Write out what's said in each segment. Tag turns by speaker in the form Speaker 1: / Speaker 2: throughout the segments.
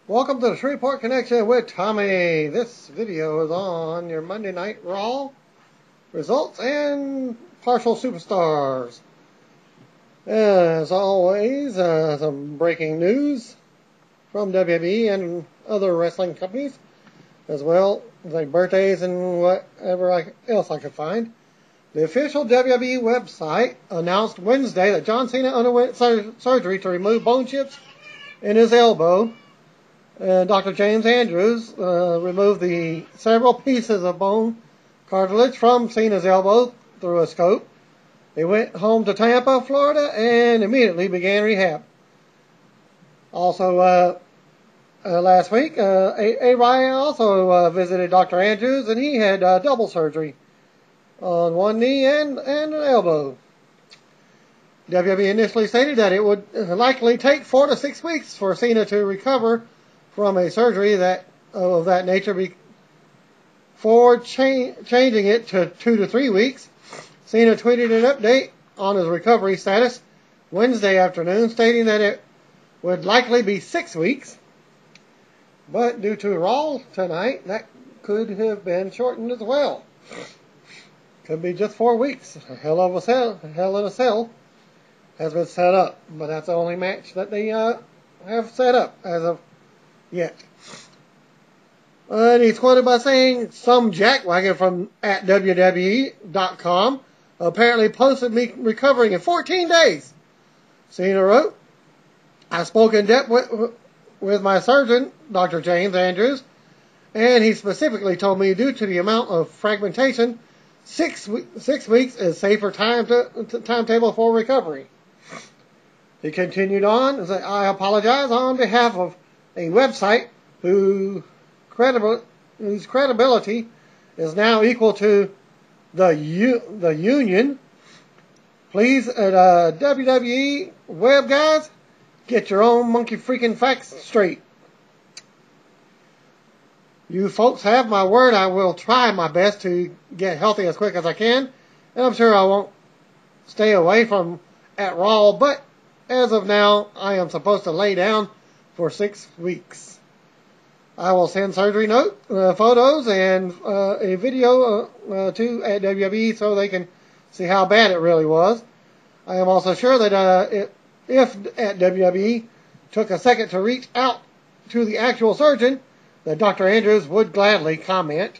Speaker 1: Welcome to the Shreveport Connection with Tommy. This video is on your Monday Night Raw results and partial superstars. As always, some breaking news from WWE and other wrestling companies, as well as like birthdays and whatever else I could find. The official WWE website announced Wednesday that John Cena underwent surgery to remove bone chips in his elbow. Dr. James Andrews removed the several pieces of bone cartilage from Cena's elbow through a scope. They went home to Tampa, Florida, and immediately began rehab. Also, last week, Ryan also visited Dr. Andrews, and he had double surgery on one knee and an elbow. WWE initially stated that it would likely take 4 to 6 weeks for Cena to recover from a surgery of that nature before changing it to 2 to 3 weeks. Cena tweeted an update on his recovery status Wednesday afternoon, stating that it would likely be 6 weeks. But due to Raw tonight, that could have been shortened as well. Could be just 4 weeks. Hell in a Cell has been set up, but that's the only match that they have set up as of yet. And he's quoted by saying, "Some jackwagon from at WWE.com apparently posted me recovering in 14 days. Cena wrote, "I spoke in depth with my surgeon, Dr. James Andrews, and he specifically told me due to the amount of fragmentation, 6 weeks is safer timetable for recovery." He continued on and said, "I apologize on behalf of a website whose credibility is now equal to the Union. Please, WWE web guys, get your own monkey freaking facts straight. You folks have my word. I will try my best to get healthy as quick as I can, and I'm sure I won't stay away from at Raw, but as of now, I am supposed to lay down for 6 weeks. I will send surgery note, photos, and a video to at WWE so they can see how bad it really was. I am also sure that if at WWE took a second to reach out to the actual surgeon, that Dr. Andrews would gladly comment."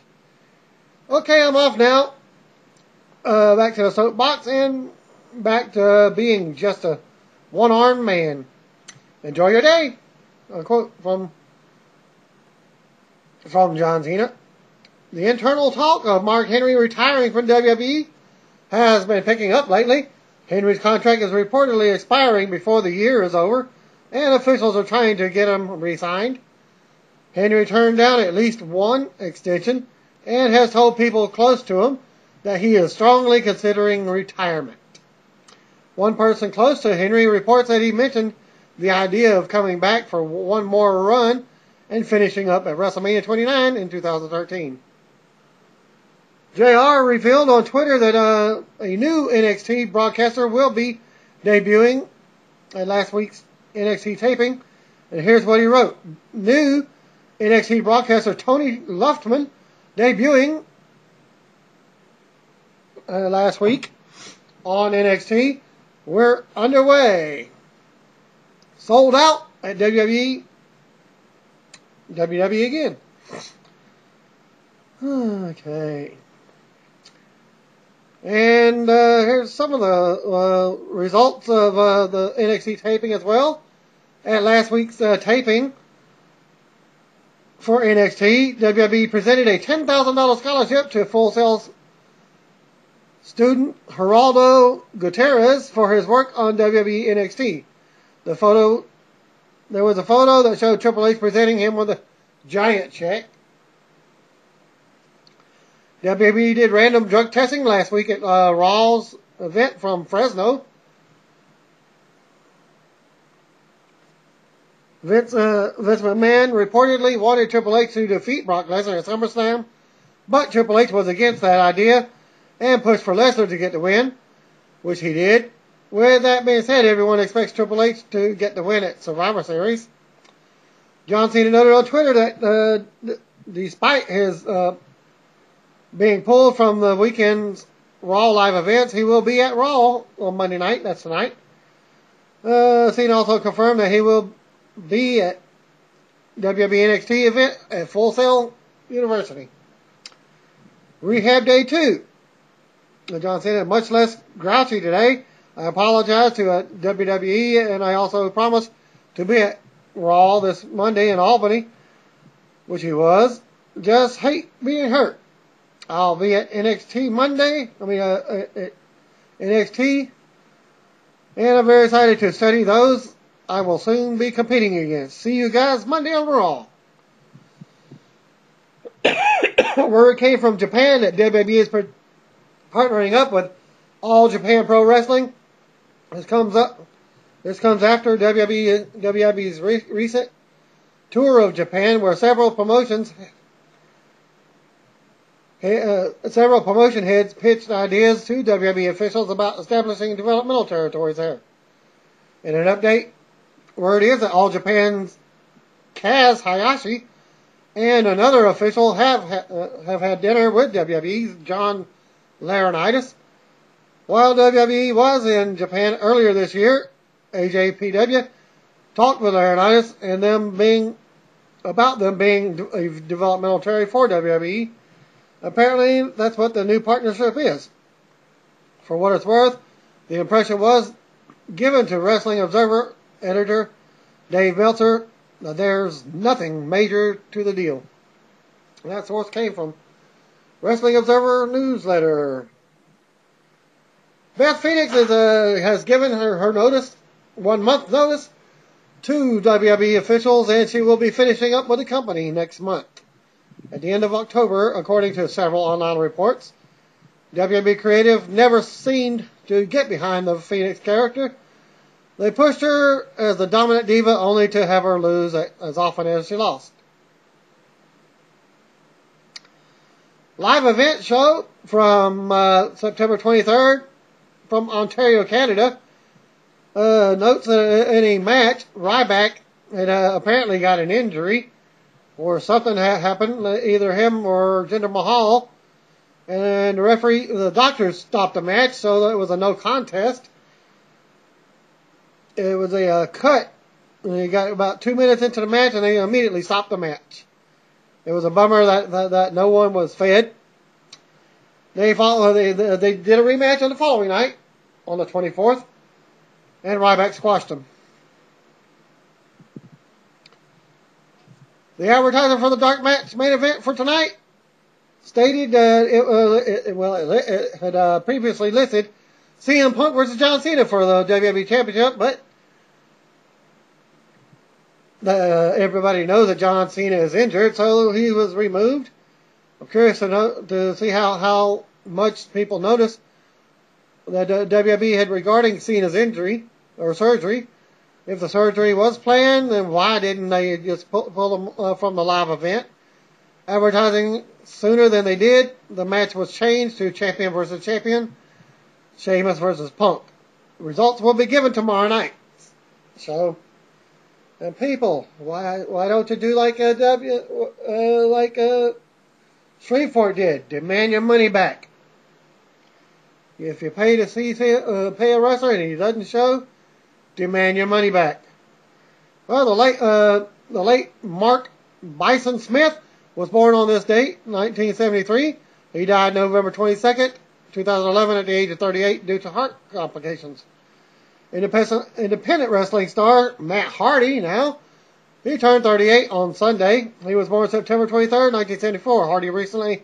Speaker 1: Okay, I'm off now. Back to the soapbox and back to being just a one-armed man. Enjoy your day. A quote from John Cena. The internal talk of Mark Henry retiring from WWE has been picking up lately. Henry's contract is reportedly expiring before the year is over, and officials are trying to get him re-signed. Henry turned down at least one extension and has told people close to him that he is strongly considering retirement. One person close to Henry reports that he mentioned the idea of coming back for one more run and finishing up at WrestleMania 29 in 2013. JR revealed on Twitter that a new NXT broadcaster will be debuting at last week's NXT taping. And here's what he wrote. New NXT broadcaster Tony Luftman debuting last week on NXT. We're underway. Sold out at WWE again. Okay. And here's some of the results of the NXT taping as well. At last week's taping for NXT, WWE presented a $10,000 scholarship to Full Sail's student Geraldo Gutierrez for his work on WWE NXT. There was a photo that showed Triple H presenting him with a giant check. WWE did random drug testing last week at Raw's event from Fresno. Vince McMahon reportedly wanted Triple H to defeat Brock Lesnar at SummerSlam, but Triple H was against that idea and pushed for Lesnar to get the win, which he did. With that being said, everyone expects Triple H to get the win at Survivor Series. John Cena noted on Twitter that despite his being pulled from the weekend's Raw live events, he will be at Raw on Monday night. That's tonight. Cena also confirmed that he will be at WWE NXT event at Full Sail University. Rehab Day 2. John Cena much less grouchy today. I apologize to WWE, and I also promised to be at Raw this Monday in Albany, which he was. Just hate being hurt. I'll be at NXT Monday. At NXT. And I'm very excited to study those I will soon be competing against. See you guys Monday on Raw. Word came from Japan that WWE is partnering up with All Japan Pro Wrestling. This comes after WWE's recent tour of Japan, where several promotion heads pitched ideas to WWE officials about establishing developmental territories there. In an update, word is that All Japan's Kaz Hayashi and another official have had dinner with WWE's John Laurinaitis. While WWE was in Japan earlier this year, AJPW talked with Laurinaitis and them being a developmental territory for WWE. Apparently, that's what the new partnership is. For what it's worth, the impression was given to Wrestling Observer editor Dave Meltzer that there's nothing major to the deal. And that source came from Wrestling Observer newsletter. Beth Phoenix has given her notice, 1 month notice, to WWE officials, and she will be finishing up with the company next month. At the end of October, according to several online reports, WWE Creative never seemed to get behind the Phoenix character. They pushed her as the dominant diva only to have her lose as often as she lost. Live event show from September 23rd from Ontario, Canada. Notes that in a match, Ryback had apparently got an injury, or something happened, either him or Jinder Mahal. And the doctors stopped the match, so it was a no contest. It was a cut. And he got about 2 minutes into the match, and they immediately stopped the match. It was a bummer that no one was fed. They did a rematch on the following night, on the 24th, and Ryback squashed him. The advertiser for the dark match main event for tonight stated that it had previously listed CM Punk versus John Cena for the WWE Championship, but everybody knows that John Cena is injured, so he was removed. I'm curious to see how much people noticed that WWE had regarding Cena's injury or surgery. If the surgery was planned, then why didn't they just pull him from the live event? Advertising sooner than they did, the match was changed to champion versus champion, Sheamus versus Punk. Results will be given tomorrow night. So, and people, why don't you do like Shreveport did? Demand your money back. If you pay to pay a wrestler and he doesn't show, demand your money back. Well, the late Mark Bison Smith was born on this date, 1973. He died November 22nd, 2011 at the age of 38 due to heart complications. Independent wrestling star Matt Hardy now. He turned 38 on Sunday. He was born September 23rd, 1974. Hardy recently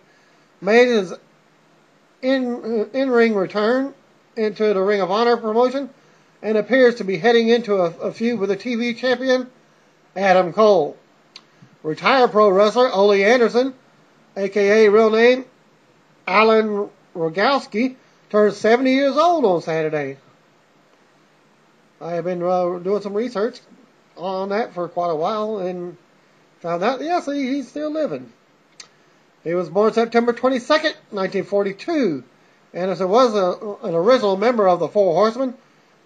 Speaker 1: made his in-ring return into the Ring of Honor promotion and appears to be heading into a feud with the TV champion, Adam Cole. Retired pro wrestler Ole Anderson, a.k.a. real name Alan Rogowski, turned 70 years old on Saturday. I have been doing some research on that for quite a while and found out, yes, he's still living. He was born September 22nd, 1942. Anderson was an original member of the Four Horsemen,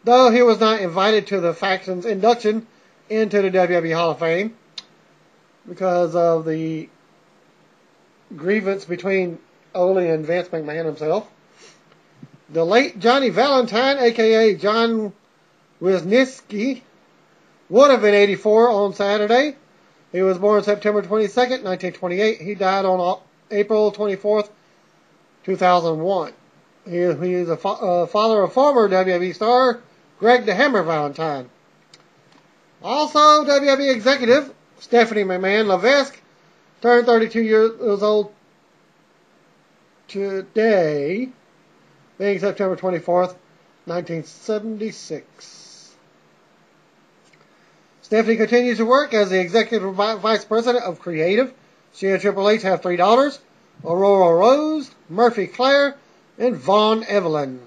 Speaker 1: though he was not invited to the faction's induction into the WWE Hall of Fame. because of the grievance between Ole and Vince McMahon himself. The late Johnny Valentine, a.k.a. John Wisniewski, would have been 84 on Saturday. He was born September 22nd, 1928. He died on April 24th, 2001. He is a father of former WWE star Greg the Hammer Valentine. Also, WWE executive Stephanie McMahon Levesque turned 32 years old today, being September 24th, 1976. Stephanie continues to work as the Executive Vice President of Creative. She and Triple H have 3 daughters, Aurora Rose, Murphy Claire, and Vaughn Evelyn.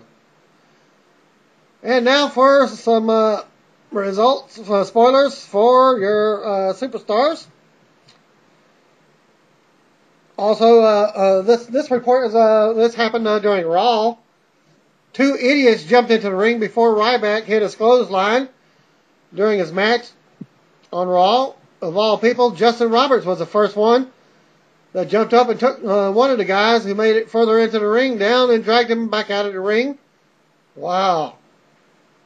Speaker 1: And now for some results, spoilers for your superstars. Also, this report is this happened during Raw. 2 idiots jumped into the ring before Ryback hit a clothesline during his match on Raw. Of all people, Justin Roberts was the first one that jumped up and took one of the guys who made it further into the ring down and dragged him back out of the ring. Wow.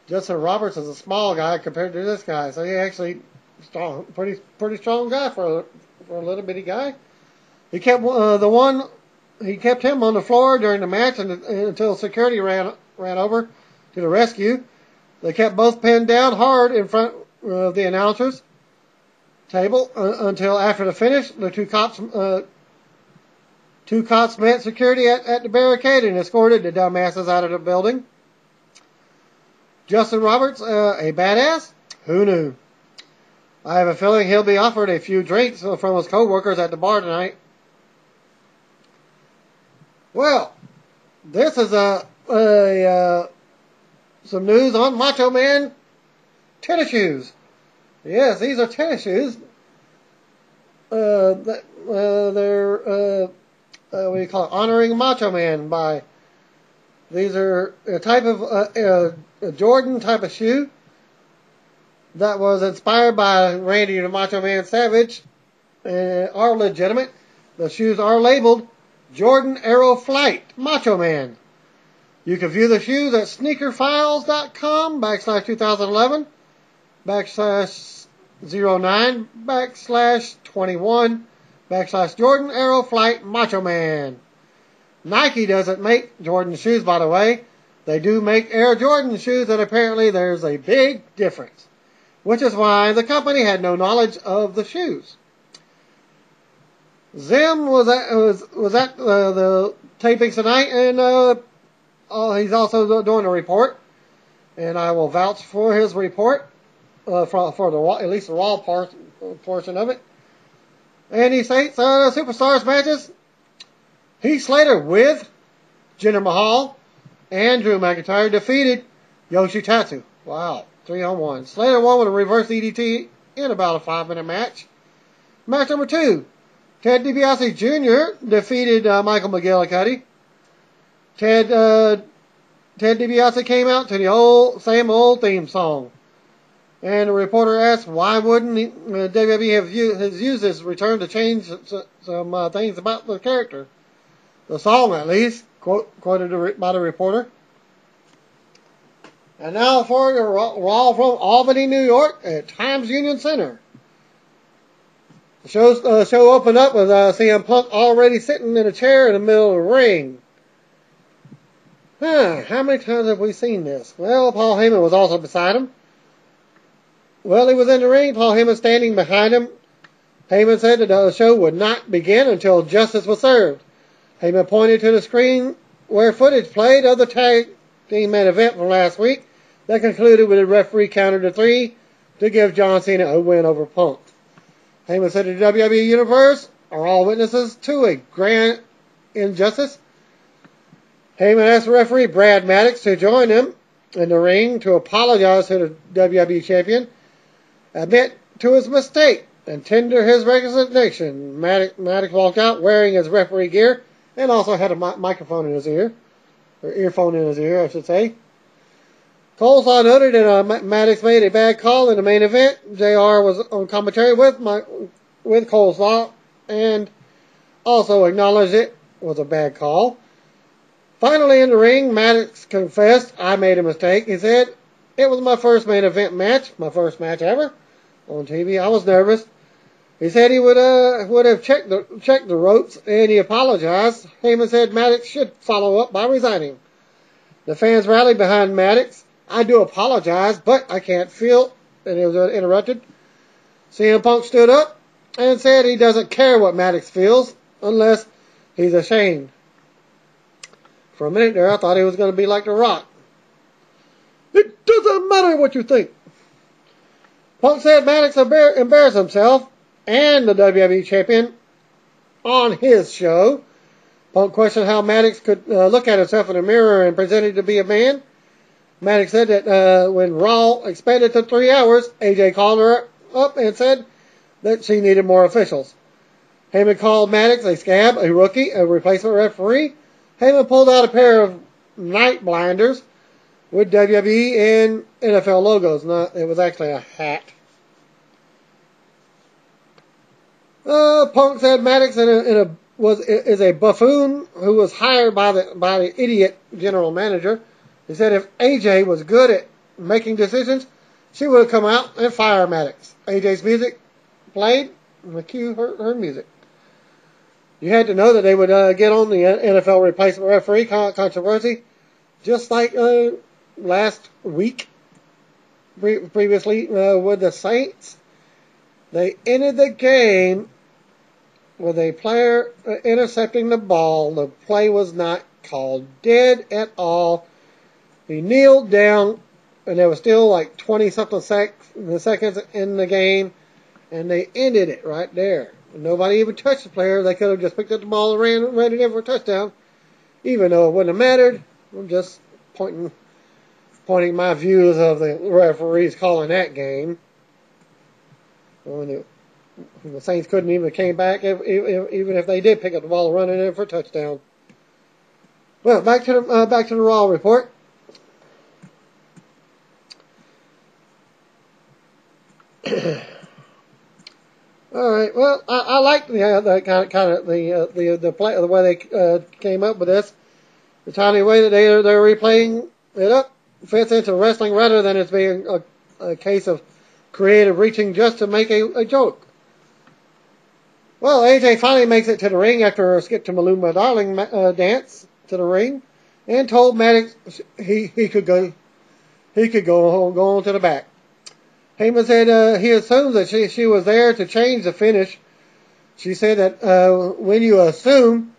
Speaker 1: Justin Roberts is a small guy compared to this guy, so he actually strong, pretty strong guy for a little bitty guy. He kept he kept him on the floor during the match until security ran over to the rescue. They kept both pinned down hard in front of the announcers table until after the finish. The two cops met security at the barricade and escorted the dumbasses out of the building. Justin Roberts, a badass? Who knew? I have a feeling he'll be offered a few drinks from his co-workers at the bar tonight. Well, this is some news on Macho Man tennis shoes. Yes, these are tennis shoes. They're what do you call it? Honoring Macho Man by. These are a type of a Jordan type of shoe that was inspired by Randy the Macho Man Savage and are legitimate. The shoes are labeled Jordan Aero Flight Macho Man. You can view the shoes at sneakerfiles.com/2011 /09 /21 /Jordan Aero Flight Macho Man. Nike doesn't make Jordan shoes, by the way. They do make Air Jordan shoes, and apparently there's a big difference, which is why the company had no knowledge of the shoes. Zim was at the tapings tonight, and he's also doing a report, and I will vouch for his report for the at least the Raw portion of it. And he states Superstars matches. Heath Slater with Jinder Mahal and Drew McIntyre defeated Yoshitatsu. Wow, 3-on-1. Slater won with a reverse DDT in about a 5-minute match. Match number 2. Ted DiBiase Jr. defeated Michael McGillicuddy. Ted DiBiase came out to the same old theme song. And the reporter asked, why wouldn't WWE have used his return to change some things about the character? The song, at least, quoted by the reporter. And now for your Raw from Albany, New York at Times Union Center. The show opened up with CM Punk already sitting in a chair in the middle of the ring. How many times have we seen this? Well, Paul Heyman was also beside him. Well, he was in the ring, Paul Heyman standing behind him. Heyman said that the show would not begin until justice was served. Heyman pointed to the screen where footage played of the tag team main event from last week that concluded with a referee counter to 3 to give John Cena a win over Punk. Heyman said the WWE Universe are all witnesses to a grand injustice. Heyman asked referee Brad Maddox to join him in the ring to apologize to the WWE Champion, admit to his mistake, and tender his resignation. Maddox walked out wearing his referee gear and also had a microphone in his ear, or earphone in his ear, I should say. Coleslaw noted that Maddox made a bad call in the main event. JR was on commentary with with coleslaw and also acknowledged it was a bad call. Finally in the ring, Maddox confessed, "I made a mistake." He said, "It was my first main event match, my first match ever on TV. I was nervous." He said he would have checked the ropes, and he apologized. Heyman said Maddox should follow up by resigning. The fans rallied behind Maddox. "I do apologize, but I can't feel," and he was interrupted. CM Punk stood up and said he doesn't care what Maddox feels unless he's ashamed. For a minute there, I thought he was going to be like The Rock. "It doesn't matter what you think." Punk said Maddox embarrassed himself and the WWE champion on his show. Punk questioned how Maddox could look at himself in the mirror and pretending to be a man. Maddox said that when Raw expanded to 3 hours, AJ called her up and said that she needed more officials. Heyman called Maddox a scab, a rookie, a replacement referee. Heyman pulled out a pair of night blinders with WWE and NFL logos. It was actually a hat. Punk said Maddox is a buffoon who was hired by the idiot general manager. He said if AJ was good at making decisions, she would have come out and fired Maddox. AJ's music played, and the cue her music. You had to know that they would get on the NFL replacement referee controversy, just like last week, previously with the Saints. They ended the game with a player intercepting the ball. The play was not called dead at all. He kneeled down, and there was still like 20-something seconds in the game, and they ended it right there. Nobody even touched the player. They could have just picked up the ball and ran it in for a touchdown, even though it wouldn't have mattered. I'm just pointing my views of the referees calling that game. When the Saints couldn't even came back, even if they did pick up the ball and run it in for a touchdown. Well, back to the Raw report. All right. Well, I like the way they came up with this. The tiny way that they're replaying it up fits into wrestling rather than it's being a case of creative reaching just to make a joke. Well, AJ finally makes it to the ring after a Skip to Maluma Darling dance to the ring, and told Maddox he could go on to the back. Heyman said he assumes that she was there to change the finish. She said that when you assume,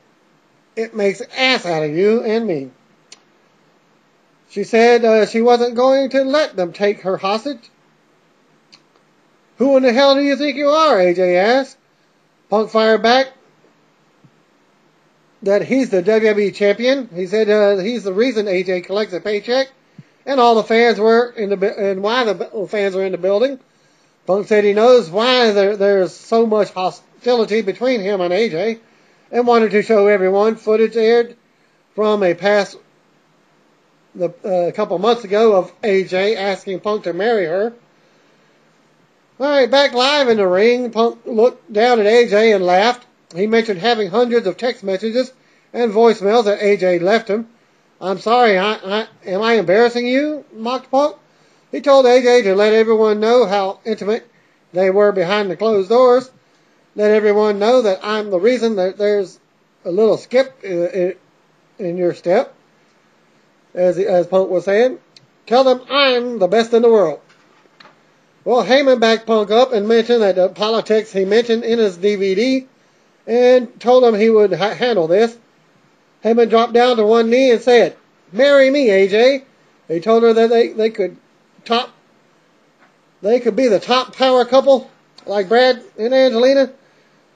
Speaker 1: it makes an ass out of you and me. She said she wasn't going to let them take her hostage. "Who in the hell do you think you are?" AJ asked. Punk fired back that he's the WWE champion. He said he's the reason AJ collects a paycheck. And all the fans were and why the fans were in the building. Punk said he knows why there's so much hostility between him and AJ, and wanted to show everyone footage aired from a couple months ago of AJ asking Punk to marry her. All right, back live in the ring, Punk looked down at AJ and laughed. He mentioned having hundreds of text messages and voicemails that AJ left him. "I'm sorry, am I embarrassing you?" mocked Punk. He told AJ to let everyone know how intimate they were behind the closed doors. Let everyone know that I'm the reason that there's a little skip in your step, as Punk was saying. "Tell them I'm the best in the world." Well, Heyman backed Punk up and mentioned that the politics he mentioned in his DVD and told him he would handle this. Heyman dropped down to one knee and said, "Marry me, AJ." He told her that they could be the top power couple like Brad and Angelina,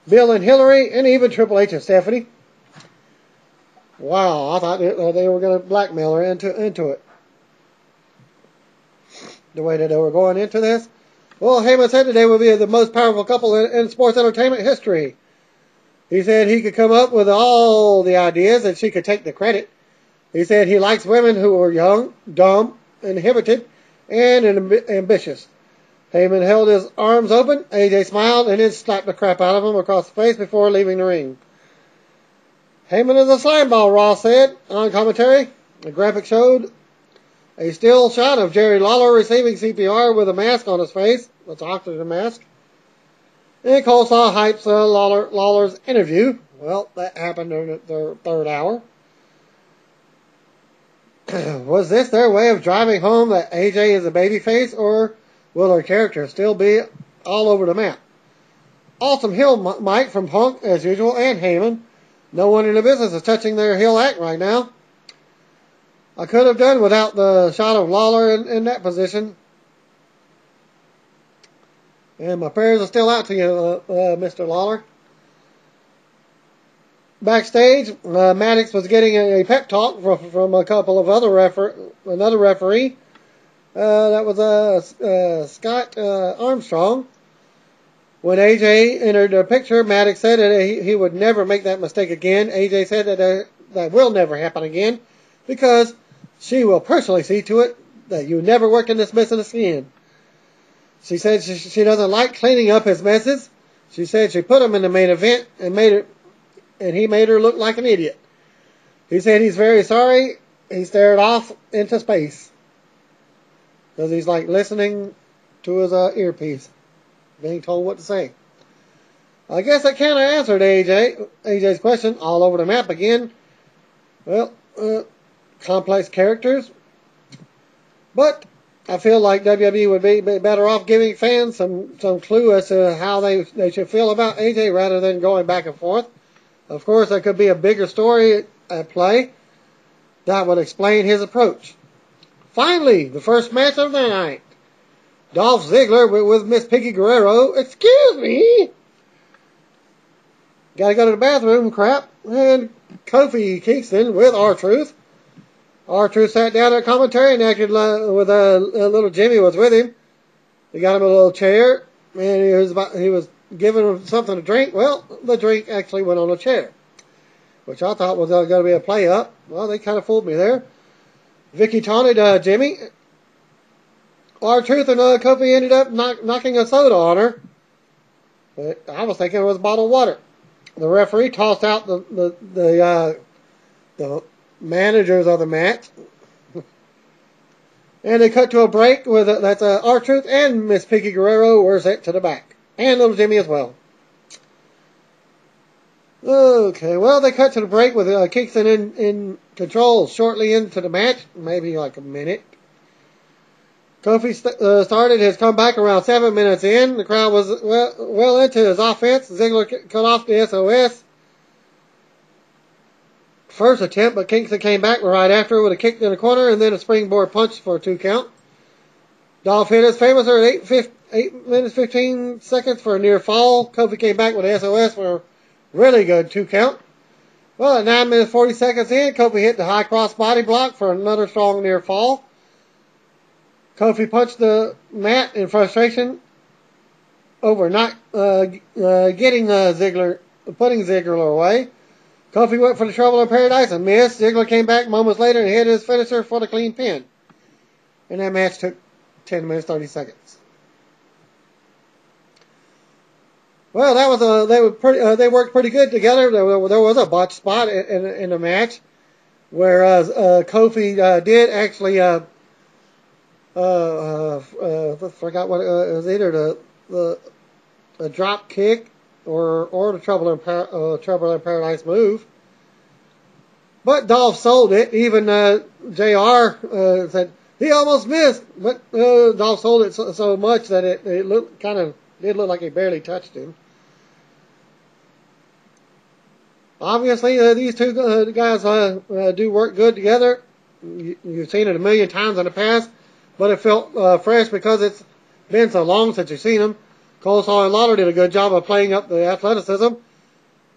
Speaker 1: Bill and Hillary, and even Triple H and Stephanie. Wow, I thought they were going to blackmail her into it. The way that they were going into this. Well, Heyman said that they would be the most powerful couple in sports entertainment history. He said he could come up with all the ideas and she could take the credit. He said he likes women who are young, dumb, inhibited, and ambitious. Heyman held his arms open. AJ smiled and then slapped the crap out of him across the face before leaving the ring. Heyman is a slimeball, Ross said on commentary. The graphic showed a still shot of Jerry Lawler receiving CPR with a mask on his face. That's an oxygen mask. And Coleslaw hypes Lawler's interview. Well, that happened during the third hour. Was this their way of driving home that AJ is a babyface, or will her character still be all over the map? Awesome heel mic from Punk, as usual, and Heyman. No one in the business is touching their heel act right now. I could have done without the shot of Lawler in that position. And my prayers are still out to you, Mr. Lawler. Backstage, Maddox was getting a pep talk from a couple of another referee. That was Scott Armstrong. When AJ entered the picture, Maddox said that he would never make that mistake again. AJ said that will never happen again because she will personally see to it that you never work in this business again. She said she doesn't like cleaning up his messes. She said she put him in the main event and he made her look like an idiot. He said he's very sorry. He stared off into space because he's like listening to his earpiece, being told what to say. I guess that kind of answered AJ's question. All over the map again. Well, complex characters. But I feel like WWE would be better off giving fans some clue as to how they should feel about AJ rather than going back and forth. Of course, there could be a bigger story at play that would explain his approach. Finally, the first match of the night. Dolph Ziggler with Miss Piggy Guerrero. Excuse me. Gotta go to the bathroom, crap. And Kofi Kingston with R-Truth. R-Truth sat down at commentary and acted with a little Jimmy was with him. He got him a little chair, and he was giving him something to drink. Well, the drink actually went on a chair, which I thought was going to be a play-up. Well, they kind of fooled me there. Vicky taunted Jimmy. R-Truth and Kofi ended up knocking a soda on her. But I was thinking it was bottled water. The referee tossed out the managers of the match. And they cut to a break with that's R-Truth and Miss Piggy Guerrero were sent to the back. And little Jimmy as well. Okay, well, they cut to the break with Kingston in control shortly into the match. Maybe like a minute. Kofi started his comeback around 7 minutes in. The crowd was well into his offense. Ziggler cut off the SOS. First attempt, but Kingston came back right after with a kick in the corner and then a springboard punch for a 2 count. Dolph hit his famous at 8 minutes 15 seconds for a near fall. Kofi came back with an SOS for a really good 2 count. Well, at 9 minutes 40 seconds in, Kofi hit the high cross body block for another strong near fall. Kofi punched the mat in frustration over not getting Ziggler, putting Ziggler away. Kofi went for the Trouble in Paradise and missed. Ziggler came back moments later and hit his finisher for the clean pin. And that match took 10 minutes 30 seconds. Well, that was they worked pretty good together. There was a botch spot in the match, whereas Kofi did actually I forgot what it was, either the drop kick or the Trouble in Paradise move. But Dolph sold it. Even JR said he almost missed, but Dolph sold it so much that it did look like he barely touched him. Obviously, these two guys do work good together. You've seen it a million times in the past, but it felt fresh because it's been so long since you've seen them. Coleslaw and Lawler did a good job of playing up the athleticism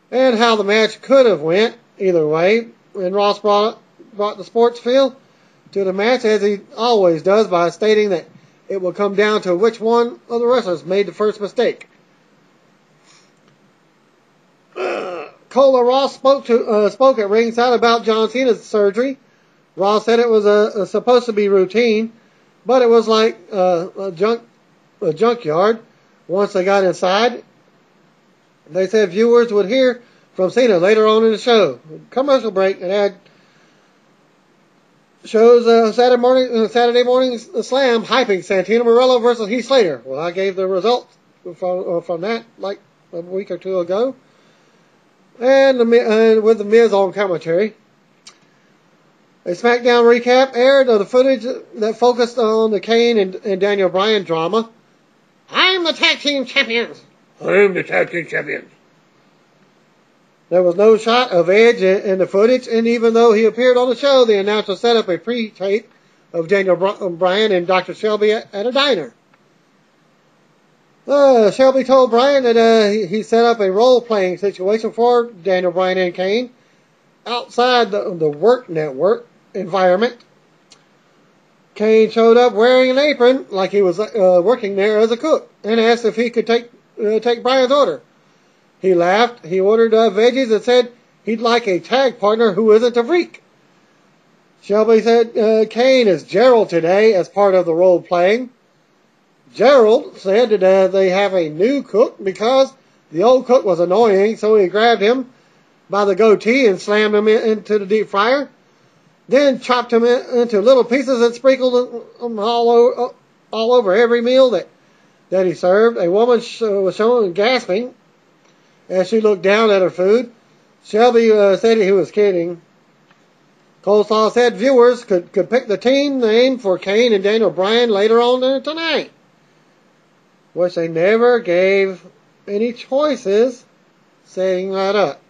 Speaker 1: and how the match could have went either way. And Ross brought the sports feel to the match, as he always does, by stating that it will come down to which one of the wrestlers made the first mistake. Cola Ross spoke at ringside about John Cena's surgery. Ross said it was supposed to be routine, but it was like junk junkyard. Once they got inside, they said viewers would hear from Cena later on in the show. Commercial break, and had shows Saturday morning Slam hyping Santino Marella versus Heath Slater. Well, I gave the results from that like a week or two ago, and with the Miz on commentary. A SmackDown recap aired of the footage that focused on the Kane and Daniel Bryan drama. I'm the tag team champions. I'm the tag team champions. There was no shot of Edge in the footage, and even though he appeared on the show, the announcer set up a pre-tape of Daniel Bryan and Dr. Shelby at a diner. Shelby told Bryan that he set up a role-playing situation for Daniel Bryan and Kane outside the work network environment. Kane showed up wearing an apron like he was working there as a cook and asked if he could take Bryan's order. He laughed. He ordered veggies and said he'd like a tag partner who isn't a freak. Shelby said Kane is Gerald today as part of the role playing. Gerald said that they have a new cook because the old cook was annoying, so he grabbed him by the goatee and slammed him into the deep fryer. Then chopped him into little pieces and sprinkled them all over every meal that he served. A woman was shown gasping as she looked down at her food. Shelby said he was kidding. Coleslaw said viewers could pick the team name for Kane and Daniel Bryan later on tonight, which they never gave any choices, setting that up.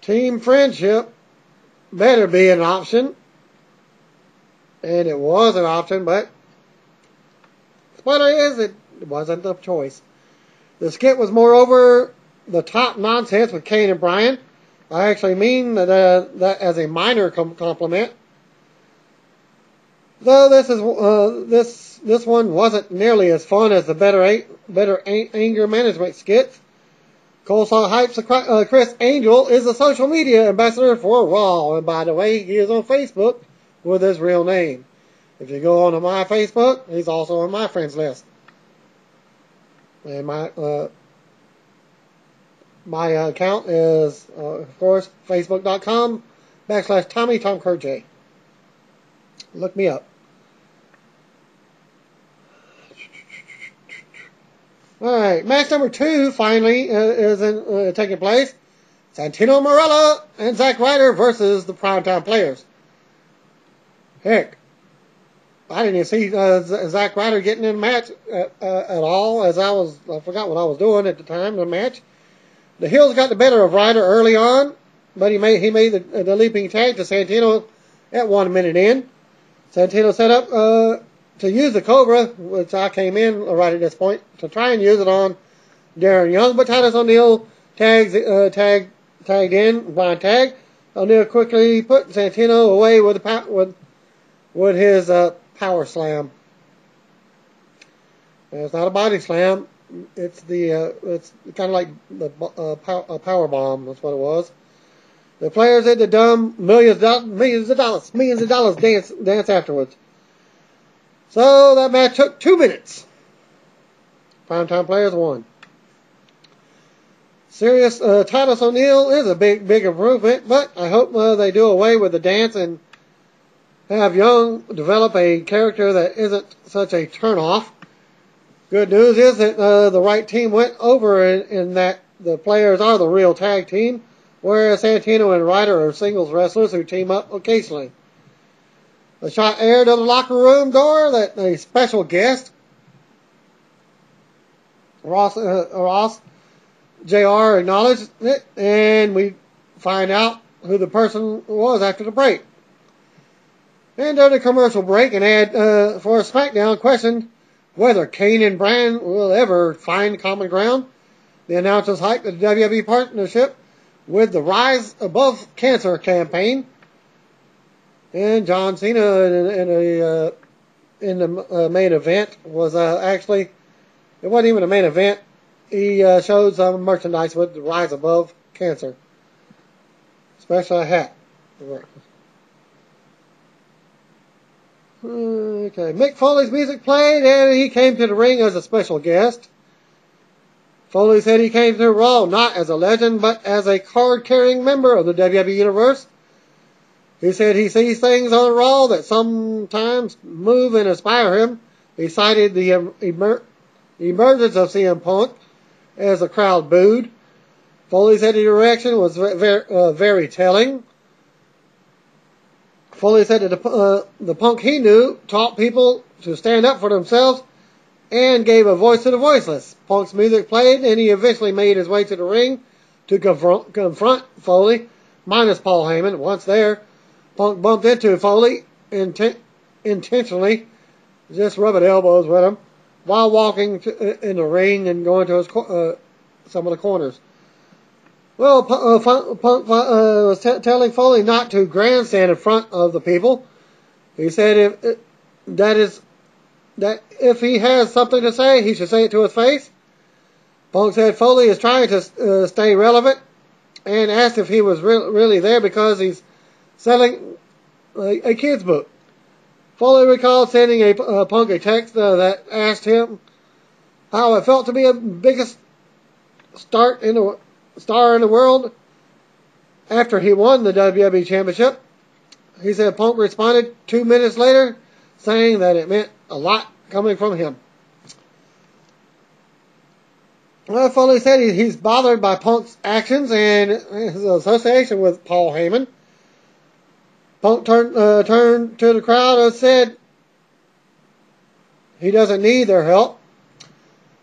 Speaker 1: Team friendship better be an option. And it was an option, but it wasn't the choice. The skit was more over the top nonsense with Kane and Bryan. I actually mean that as a minor compliment. Though this one wasn't nearly as fun as the better anger management skits. Coleslaw hypes Chris Angel is a social media ambassador for Raw, and by the way, he is on Facebook with his real name. If you go onto my Facebook, he's also on my friends list. And my account is, of course, facebook.com/Tommy Tom J. Look me up. Alright, match number 2 finally is taking place. Santino Marella and Zack Ryder versus the Primetime Players. Heck, I didn't even see Zack Ryder getting in the match at all, as I forgot what I was doing at the time of the match. The heels got the better of Ryder early on, but he made the leaping tag to Santino at 1 minute in. Santino set up to use the Cobra, which I came in right at this point, to try and use it on Darren Young, but Titus O'Neil tagged in, blind tag. O'Neil quickly put Santino away with his power slam. And it's not a body slam. It's kind of like the power bomb. That's what it was. The players did the dumb millions of dollars dance afterwards. So that match took 2 minutes. Primetime Players won. Serious Titus O'Neil is a big improvement, but I hope they do away with the dance and have Young develop a character that isn't such a turnoff. Good news is that the right team went over in that the players are the real tag team, whereas Santino and Ryder are singles wrestlers who team up occasionally. The shot aired of the locker room door that a special guest, Ross Jr. acknowledged it, and we find out who the person was after the break. And during the commercial break, an ad for a SmackDown questioned whether Kane and Bryan will ever find common ground. The announcers hyped the WWE partnership with the Rise Above Cancer campaign. And John Cena in the main event was actually, it wasn't even a main event. He showed some merchandise with the Rise Above Cancer, especially a hat. Okay, Mick Foley's music played, and he came to the ring as a special guest. Foley said he came to Raw not as a legend, but as a card-carrying member of the WWE Universe. He said he sees things on Raw that sometimes move and inspire him. He cited the emergence of CM Punk as the crowd booed. Foley said the reaction was very telling. Foley said that the Punk he knew taught people to stand up for themselves and gave a voice to the voiceless. Punk's music played, and he eventually made his way to the ring to confront Foley, minus Paul Heyman. Once there, Punk bumped into Foley intentionally, just rubbing elbows with him, while walking in the ring and going to some of the corners. Well, Punk was telling Foley not to grandstand in front of the people. He said that if he has something to say, he should say it to his face. Punk said Foley is trying to stay relevant and asked if he was really there because he's selling a kid's book. Foley recalled sending Punk a text that asked him how it felt to be the biggest star in the world after he won the WWE Championship. He said Punk responded 2 minutes later saying that it meant a lot coming from him. Well, Foley said he's bothered by Punk's actions and his association with Paul Heyman. Punk turned to the crowd and said he doesn't need their help.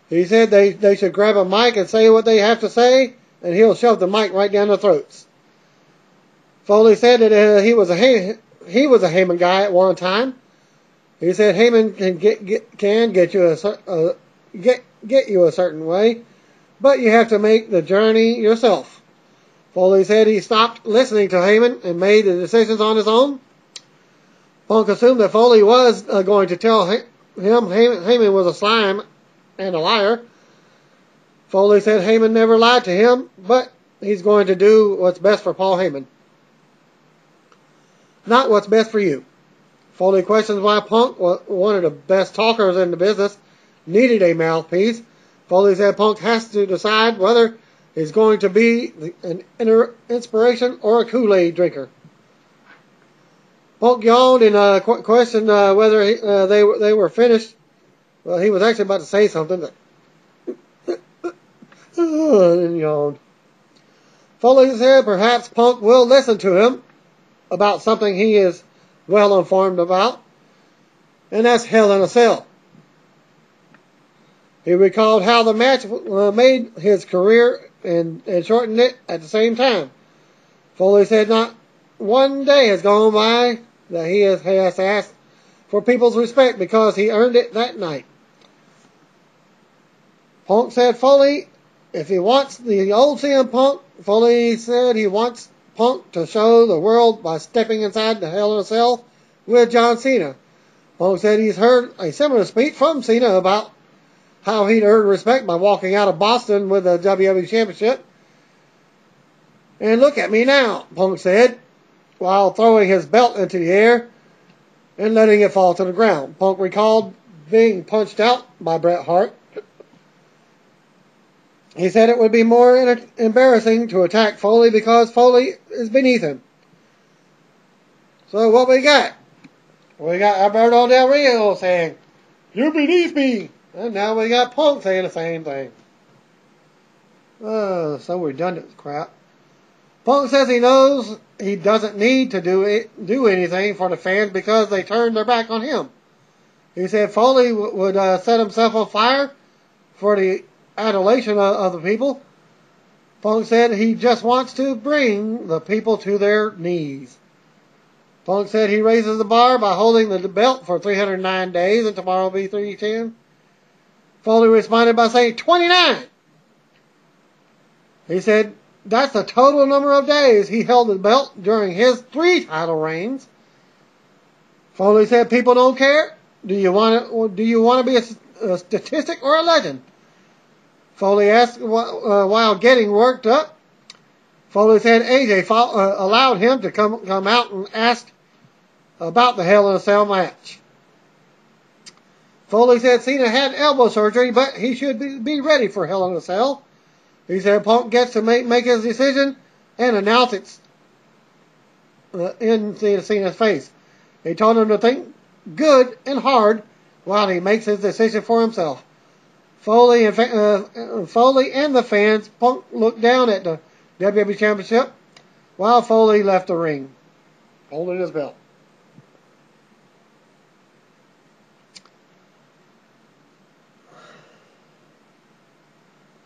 Speaker 1: He said they should grab a mic and say what they have to say, and he'll shove the mic right down their throats. Foley said that he was a Heyman guy at one time. He said Heyman can get you a certain way, but you have to make the journey yourself. Foley said he stopped listening to Heyman and made the decisions on his own. Punk assumed that Foley was going to tell him Heyman was a slime and a liar. Foley said Heyman never lied to him, but he's going to do what's best for Paul Heyman, not what's best for you. Foley questions why Punk, one of the best talkers in the business, needed a mouthpiece. Foley said Punk has to decide whether he's going to be an inspiration or a Kool-Aid drinker. Punk yawned and questioned whether they were finished. Well, he was actually about to say something, but and yawned. Foley said perhaps Punk will listen to him about something he is well informed about, and that's Hell in a Cell. He recalled how the match made his career and shortened it at the same time. Foley said not one day has gone by that he has asked for people's respect because he earned it that night. Punk said Foley, if he wants the old CM Punk, Foley said he wants Punk to show the world by stepping inside the Hell in a Cell with John Cena. Punk said he's heard a similar speech from Cena about how he'd earned respect by walking out of Boston with the WWE Championship. And look at me now, Punk said, while throwing his belt into the air and letting it fall to the ground. Punk recalled being punched out by Bret Hart. He said it would be more embarrassing to attack Foley because Foley is beneath him. So what we got? We got Alberto Del Rio saying, "You're beneath me." And now we got Punk saying the same thing. So redundant crap. Punk says he knows he doesn't need to do anything for the fans because they turned their back on him. He said Foley would set himself on fire for the adulation of the people. Punk said he just wants to bring the people to their knees. Punk said he raises the bar by holding the belt for 309 days and tomorrow will be 310. Foley responded by saying 29. He said that's the total number of days he held the belt during his 3 title reigns. Foley said people don't care. Do you want to be a statistic or a legend? Foley asked while getting worked up. Foley said AJ allowed him to come out and ask about the Hell in a Cell match. Foley said Cena had elbow surgery, but he should be ready for Hell in a Cell. He said Punk gets to make his decision and announce it in Cena's face. He told him to think good and hard while he makes his decision for himself. Foley and the fans, Punk looked down at the WWE Championship while Foley left the ring, holding his belt.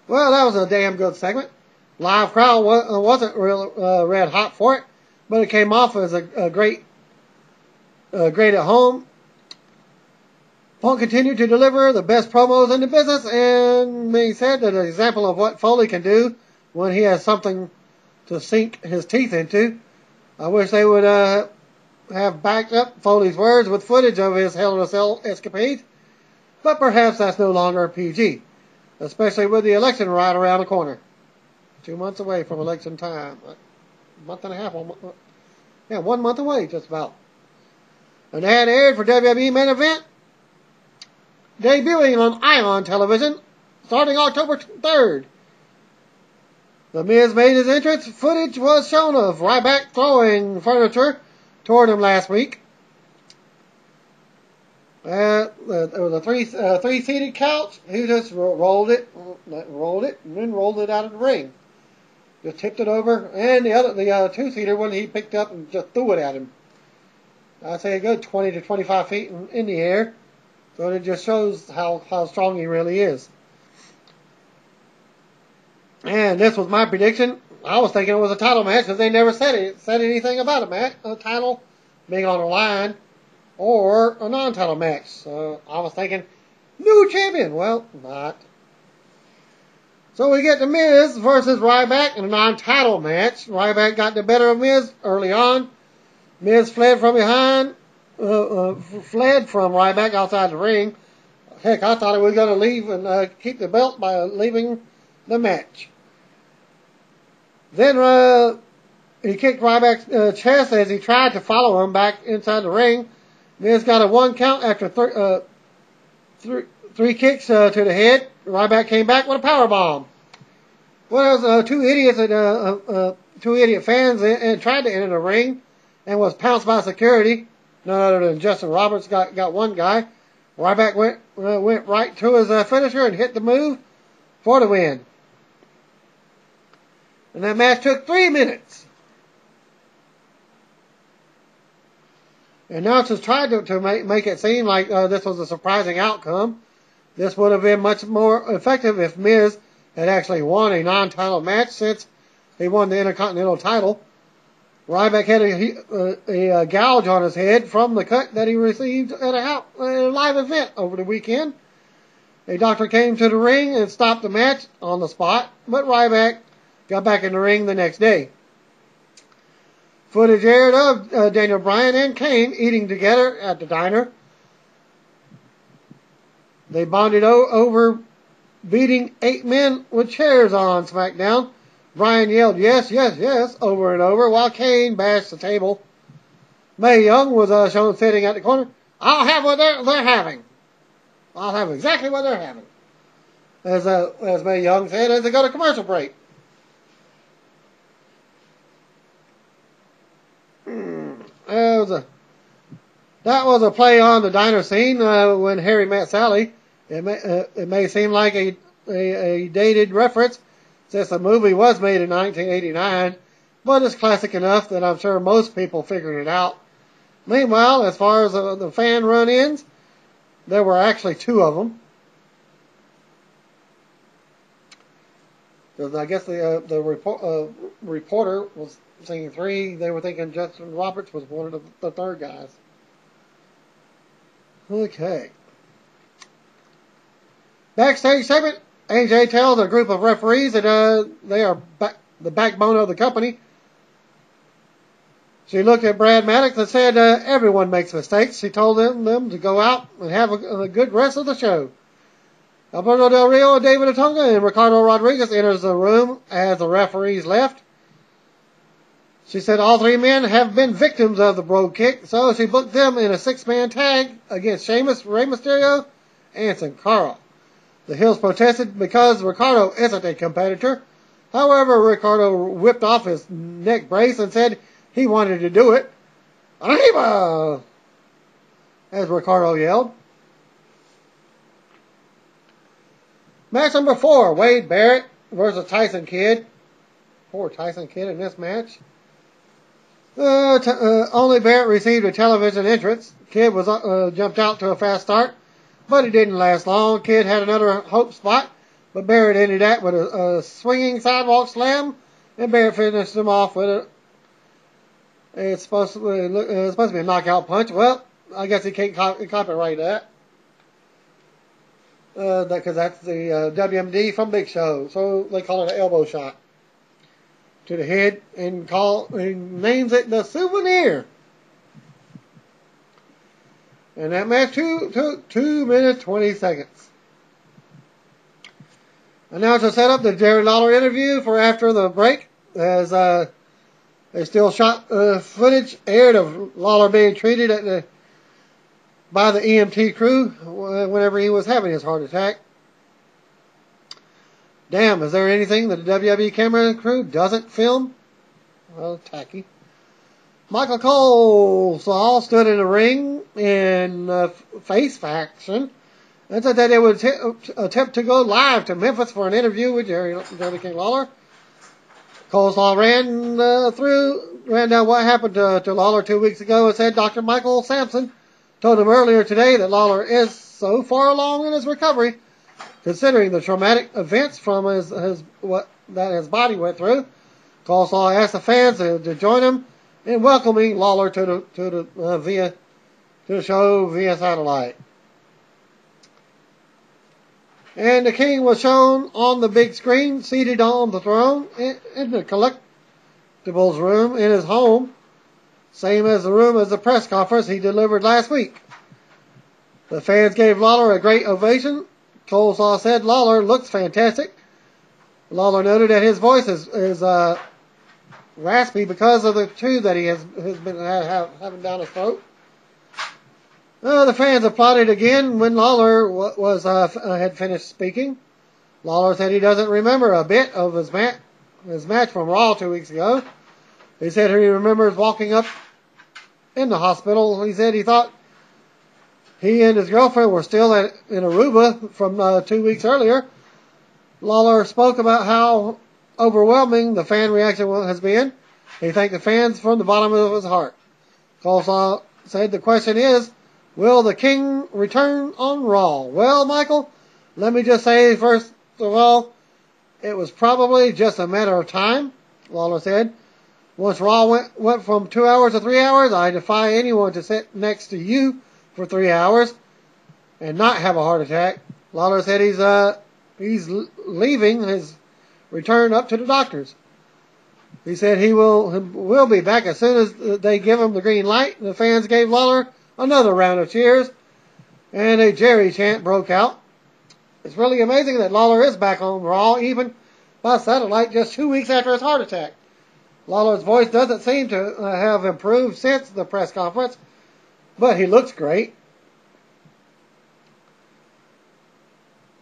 Speaker 1: Well, that was a damn good segment. Live crowd wasn't real red hot for it, but it came off as a great at home. Punk continued to deliver the best promos in the business, and he said that an example of what Foley can do when he has something to sink his teeth into. I wish they would have backed up Foley's words with footage of his Hell in a Cell escapades, but perhaps that's no longer PG, especially with the election right around the corner. 2 months away from election time. A month and a half. 1 month away, just about. An ad aired for WWE Main Event, debuting on Ion television, starting October 3rd. The Miz made his entrance. Footage was shown of Ryback throwing furniture toward him last week. There was a three-seated couch. He just rolled it, and then rolled it out of the ring. Just tipped it over, and the two-seater one he picked up and just threw it at him. I'd say a good 20 to 25 feet in the air. So it just shows how strong he really is. And this was my prediction. I was thinking it was a title match because they never said anything about a title being on the line or a non-title match. So I was thinking, new champion. Well, not. So we get the Miz versus Ryback in a non-title match. Ryback got the better of Miz early on. Miz fled from Ryback outside the ring. Heck, I thought he was going to leave and keep the belt by leaving the match. Then he kicked Ryback's chest as he tried to follow him back inside the ring. Miz got a 1 count after three kicks to the head. Ryback came back with a powerbomb. Well, two idiot fans and tried to enter the ring and was pounced by security. None other than Justin Roberts got one guy. Ryback went right to his finisher and hit the move for the win. And that match took 3 minutes. Announcers tried to make it seem like this was a surprising outcome. This would have been much more effective if Miz had actually won a non-title match since he won the Intercontinental title. Ryback had a gouge on his head from the cut that he received at a live event over the weekend. A doctor came to the ring and stopped the match on the spot, but Ryback got back in the ring the next day. Footage aired of Daniel Bryan and Kane eating together at the diner. They bonded over beating 8 men with chairs on SmackDown. Bryan yelled, "Yes, yes, yes," over and over, while Kane bashed the table. Mae Young was shown sitting at the corner. "I'll have what they're having. I'll have exactly what they're having." As Mae Young said as they go to commercial break. That was a play on the diner scene when Harry met Sally. It may seem like a dated reference since the movie was made in 1989, but it's classic enough that I'm sure most people figured it out. Meanwhile, as far as the fan run-ins, there were actually 2 of them. Because I guess the reporter was saying 3. They were thinking Justin Roberts was one of the third guys. Okay. Backstage segment. AJ tells a group of referees that they are the backbone of the company. She looked at Brad Maddox and said, everyone makes mistakes. She told them to go out and have a good rest of the show. Alberto Del Rio, David Otunga, and Ricardo Rodriguez enters the room as the referees left. She said all 3 men have been victims of the Brogue Kick, so she booked them in a 6-man tag against Sheamus, Rey Mysterio, and Sin Cara. The Hills protested because Ricardo isn't a competitor. However, Ricardo whipped off his neck brace and said he wanted to do it. Arriba! As Ricardo yelled. Match number 4, Wade Barrett versus Tyson Kidd. Poor Tyson Kidd in this match. Only Barrett received a television entrance. Kidd was jumped out to a fast start, but it didn't last long. Kidd had another hope spot, but Barrett ended that with a swinging sidewalk slam, and Barrett finished him off with a. It's supposed to be a knockout punch. Well, I guess he can't copyright that. Because that's the WMD from Big Show. So they call it an elbow shot to the head and names it the Souvenir. And that match took 2 minutes 20 seconds. Announcer set up the Jerry Lawler interview for after the break, as they still shot footage aired of Lawler being treated by the EMT crew whenever he was having his heart attack. Damn, is there anything that the WWE camera crew doesn't film? Well, tacky. Michael Cole stood in the ring in face faction and said that they would attempt to go live to Memphis for an interview with Jerry King Lawler. Coleslaw ran down what happened to Lawler 2 weeks ago and said Dr. Michael Sampson told him earlier today that Lawler is so far along in his recovery, considering the traumatic events from his body went through. Coleslaw asked the fans to join him in welcoming Lawler to the show via satellite. And the King was shown on the big screen, seated on the throne in the collectibles room in his home, same as the room as the press conference he delivered last week. The fans gave Lawler a great ovation. Coleslaw said Lawler looks fantastic. Lawler noted that his voice is raspy because of the tube that he has been having down his throat. The fans applauded again when Lawler had finished speaking. Lawler said he doesn't remember a bit of his match from Raw 2 weeks ago. He said he remembers walking up in the hospital. He said he thought he and his girlfriend were still in Aruba from 2 weeks earlier. Lawler spoke about how overwhelming the fan reaction has been. He thanked the fans from the bottom of his heart. Coleslaw said the question is, will the King return on Raw? Well, Michael, let me just say first of all, it was probably just a matter of time, Lawler said. Once Raw went from 2 hours to 3 hours, I defy anyone to sit next to you for 3 hours and not have a heart attack. Lawler said he's leaving his return up to the doctors. He said he will be back as soon as they give him the green light. The fans gave Lawler another round of cheers, and a Jerry chant broke out. It's really amazing that Lawler is back on Raw, even by satellite, just 2 weeks after his heart attack. Lawler's voice doesn't seem to have improved since the press conference, but he looks great.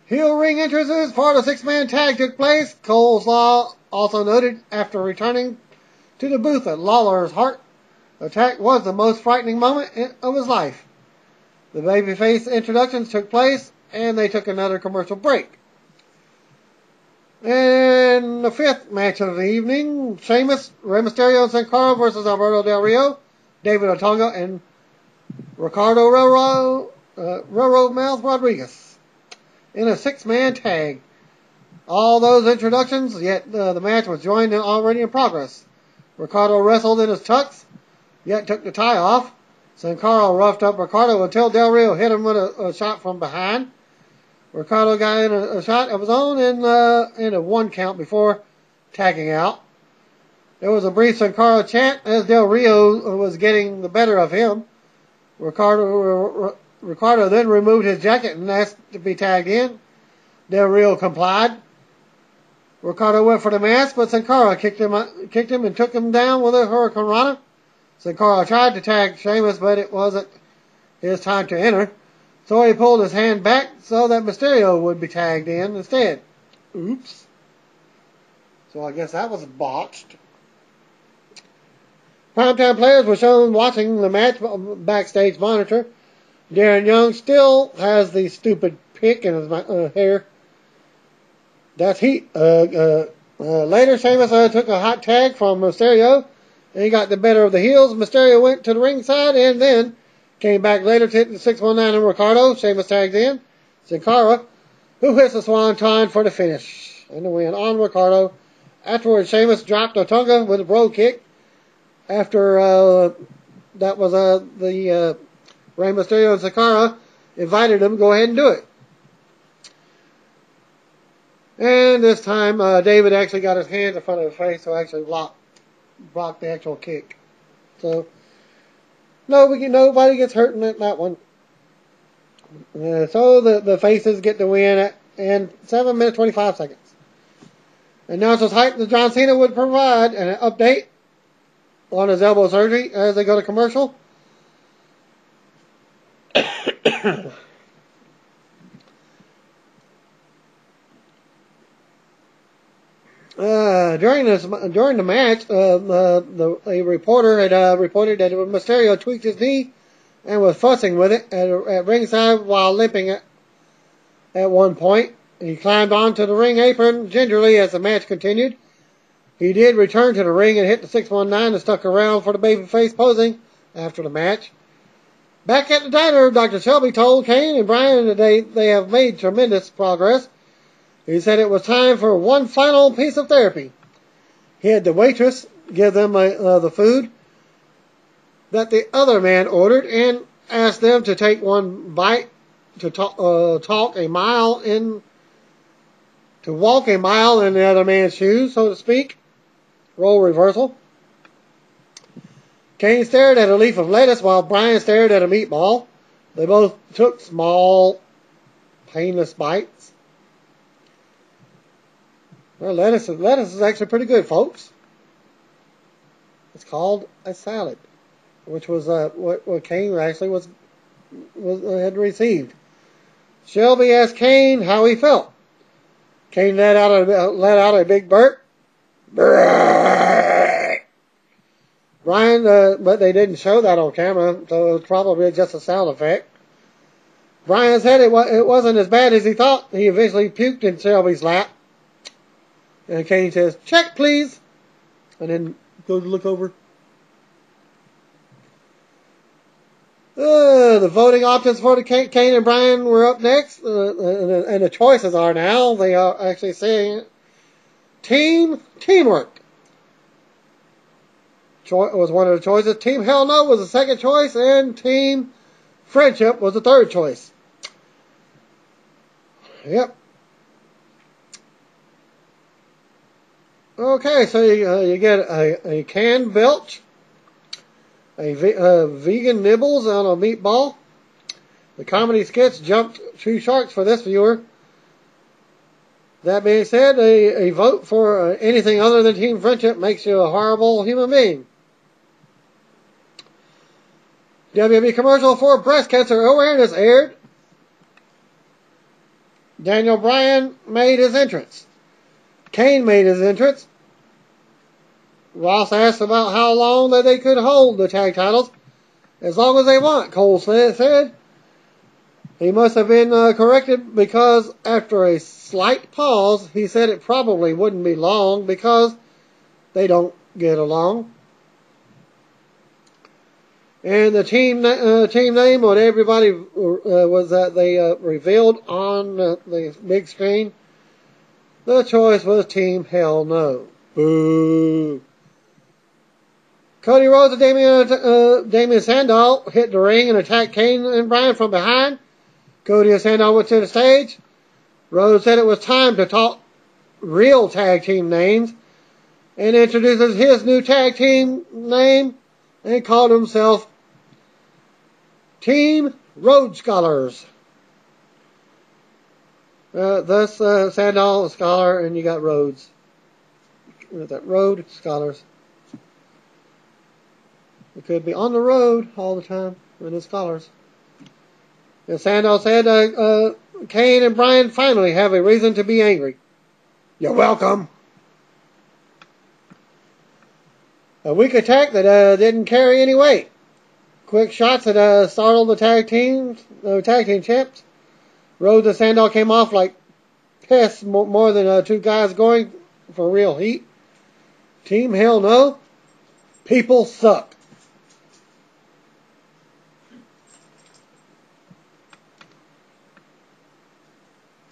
Speaker 1: Heel ring entrances for the 6-man tag took place. Coleslaw also noted after returning to the booth that Lawler's heart attack was the most frightening moment of his life. The babyface introductions took place, and they took another commercial break. And the 5th match of the evening, Sheamus, Rey Mysterio, and Sin Cara versus Alberto Del Rio, David Otunga, and Ricardo Railroad Mouth Rodriguez in a 6-man tag. All those introductions, yet the match was joined already in progress. Ricardo wrestled in his tux, yet took the tie off. Sin Cara roughed up Ricardo until Del Rio hit him with a shot from behind. Ricardo got in a shot of his own in a 1 count before tagging out. There was a brief Sin Cara chant as Del Rio was getting the better of him. Ricardo then removed his jacket and asked to be tagged in. Del Rio complied. Ricardo went for the mask, but Sin Cara kicked him and took him down with a Hurricane Rana. Sin Cara tried to tag Sheamus, but it wasn't his time to enter. So he pulled his hand back so that Mysterio would be tagged in instead. Oops. So I guess that was botched. Primetime players were shown watching the match backstage monitor. Darren Young still has the stupid pick in his hair. That's heat. Later, Sheamus took a hot tag from Mysterio, and he got the better of the heels. Mysterio went to the ringside and then came back later to hit the 619 on Ricardo. Sheamus tagged in. Sin Cara, who hits the swanton for the finish and the win on Ricardo. Afterwards, Sheamus dropped Otunga with a bro kick. After that was the Rey Mysterio and Sin Cara invited him to go ahead and do it. And this time, David actually got his hands in front of his face, so actually blocked the actual kick. So, nobody gets hurt in that one. So the faces get the win in 7 minutes 25 seconds. Announcers hyped that John Cena would provide an update on his elbow surgery as they go to commercial. During the match, a reporter had reported that Mysterio tweaked his knee and was fussing with it at ringside while limping at one point. He climbed onto the ring apron gingerly as the match continued. He did return to the ring and hit the 619 and stuck around for the babyface posing after the match. Back at the diner, Dr. Shelby told Kane and Bryan that they have made tremendous progress. He said it was time for one final piece of therapy. He had the waitress give them the food that the other man ordered and asked them to take one bite to walk a mile in the other man's shoes, so to speak. Role reversal. Kane stared at a leaf of lettuce while Bryan stared at a meatball. They both took small, painless bites. Well, lettuce is actually pretty good, folks. It's called a salad, which was what Kane actually had received. Shelby asked Kane how he felt. Kane let out a big burp. Bryan, but they didn't show that on camera, so it was probably just a sound effect. Bryan said it wasn't as bad as he thought. He eventually puked in Shelby's lap. And Kane says, "Check, please." And then goes to look over. The voting options for the Kane and Bryan were up next. And the choices are now. They are actually saying teamwork. Was one of the choices. Team Hell No was the second choice. And Team Friendship was the third choice. Yep. Okay, so you get a canned belch, a vegan nibbles on a meatball. The comedy sketch jumped 2 sharks for this viewer. That being said, a vote for anything other than Team Friendship makes you a horrible human being. WWE commercial for breast cancer awareness aired. Daniel Bryan made his entrance. Kane made his entrance. Ross asked about how long that they could hold the tag titles. As long as they want, Cole said. He must have been corrected because after a slight pause, he said it probably wouldn't be long because they don't get along. And the team name, what everybody was that they revealed on the big screen. The choice was Team Hell No. Boo. Cody Rhodes and Damien Sandow hit the ring and attacked Kane and Bryan from behind. Cody and Sandow went to the stage. Rhodes said it was time to talk real tag team names and introduces his new tag team name and called himself Team Rhodes Scholars. Thus, Sandow, Scholar, and you got Rhodes. That Road Scholars. We could be on the road all the time with the Scholars. And Sandow said, Kane and Bryan finally have a reason to be angry. You're welcome. A weak attack that didn't carry any weight. Quick shots that startled the tag team champs. Rhodes and Sandow came off like pests, more than two guys going for real heat. Team hell no. People suck.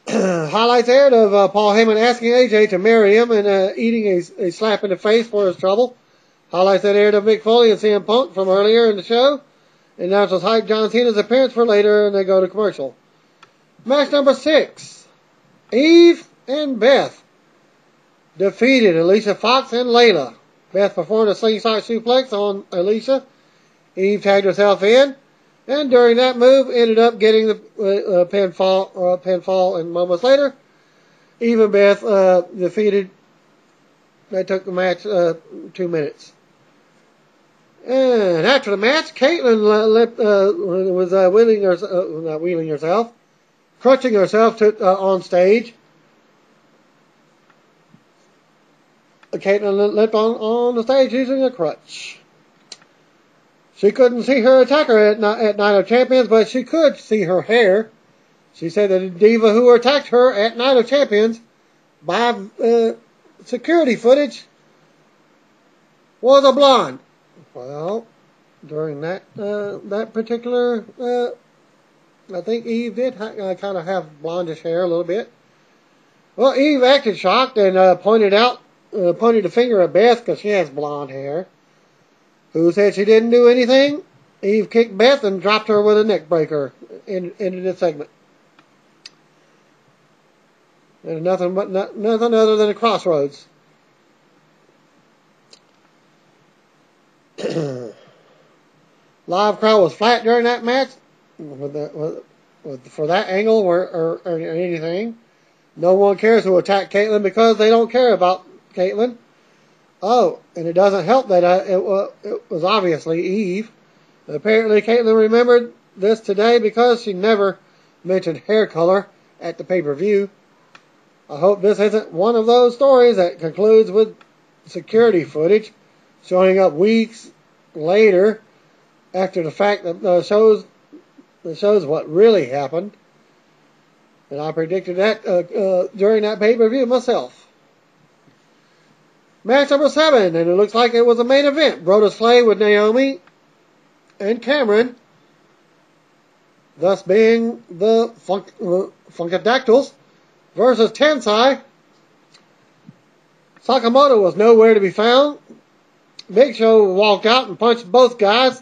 Speaker 1: Highlights aired of Paul Heyman asking AJ to marry him and eating a slap in the face for his trouble. Highlights that aired of Mick Foley and CM Punk from earlier in the show. Announcers hype John Cena's appearance for later, and they go to commercial. Match number 6. Eve and Beth defeated Alicia Fox and Layla. Beth performed a slingshot suplex on Alicia. Eve tagged herself in, and during that move, ended up getting the pinfall. And moments later, Eve and Beth defeated. That took the match 2 minutes. And after the match, Caitlyn was crutching herself on stage. Caitlyn leapt on the stage using a crutch. She couldn't see her attacker at Night of Champions, but she could see her hair. She said that the diva who attacked her at Night of Champions by security footage was a blonde. Well, during that particular, I think Eve did kind of have blondish hair a little bit. Well, Eve acted shocked and pointed the finger at Beth because she has blonde hair. Who said she didn't do anything? Eve kicked Beth and dropped her with a neck breaker into the segment. And nothing other than a crossroads. Live crowd was flat during that match for that angle or anything. No one cares who attacked Caitlyn because they don't care about Caitlyn. Oh, and it doesn't help that it was obviously Eve. Apparently Caitlyn remembered this today because she never mentioned hair color at the pay-per-view. I hope this isn't one of those stories that concludes with security footage showing up weeks later after the fact that shows what really happened. And I predicted that during that pay-per-view myself. Match number 7, and it looks like it was a main event. Brodus Clay with Naomi and Cameron, thus being the Funkadactyls, versus Tensai. Sakamoto was nowhere to be found. Big Show walked out and punched both guys.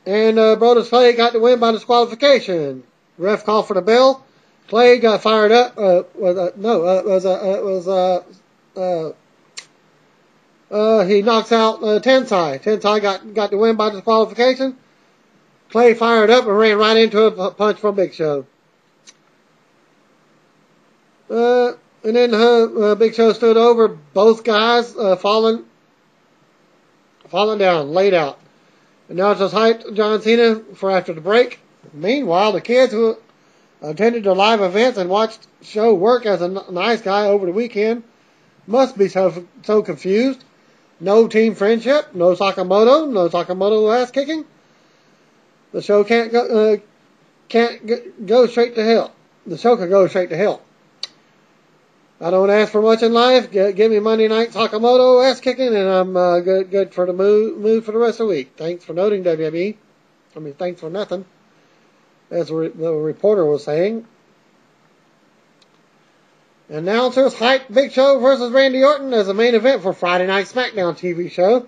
Speaker 1: And Brodus Clay got the win by disqualification. Ref called for the bell. Clay got fired up. He knocks out Tensai. Tensai got the win by disqualification. Clay fired up and ran right into a punch from Big Show. And then Big Show stood over both guys, falling down, laid out. And now it's just hyped John Cena for after the break. Meanwhile, the kids who attended the live events and watched Show work as a nice guy over the weekend must be so confused. No team friendship, no Sakamoto ass kicking. The show can't go straight to hell. The show can go straight to hell. I don't ask for much in life. Give me Monday night Sakamoto ass kicking, and I'm good for the mood for the rest of the week. Thanks for noting, WWE. I mean, thanks for nothing, as the reporter was saying. Announcers hyped Big Show versus Randy Orton as the main event for Friday Night SmackDown TV show.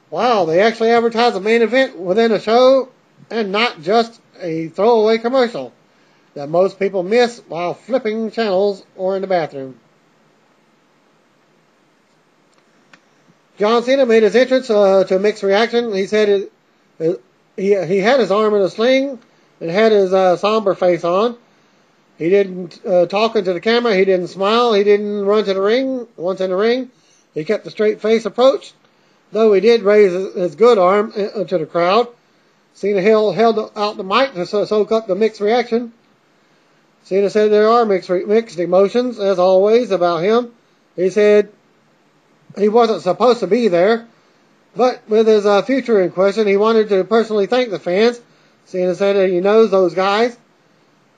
Speaker 1: Wow, they actually advertised a main event within a show and not just a throwaway commercial that most people miss while flipping channels or in the bathroom. John Cena made his entrance to mixed reaction. He said he had his arm in a sling and had his somber face on. He didn't talk into the camera. He didn't smile. He didn't run to the ring. Once in the ring, he kept a straight face approach. though he did raise his good arm to the crowd. Cena held out the mic to soak up the mixed reaction. Cena said there are mixed emotions, as always, about him. He said he wasn't supposed to be there, but with his future in question, he wanted to personally thank the fans. Cena said that he knows those guys,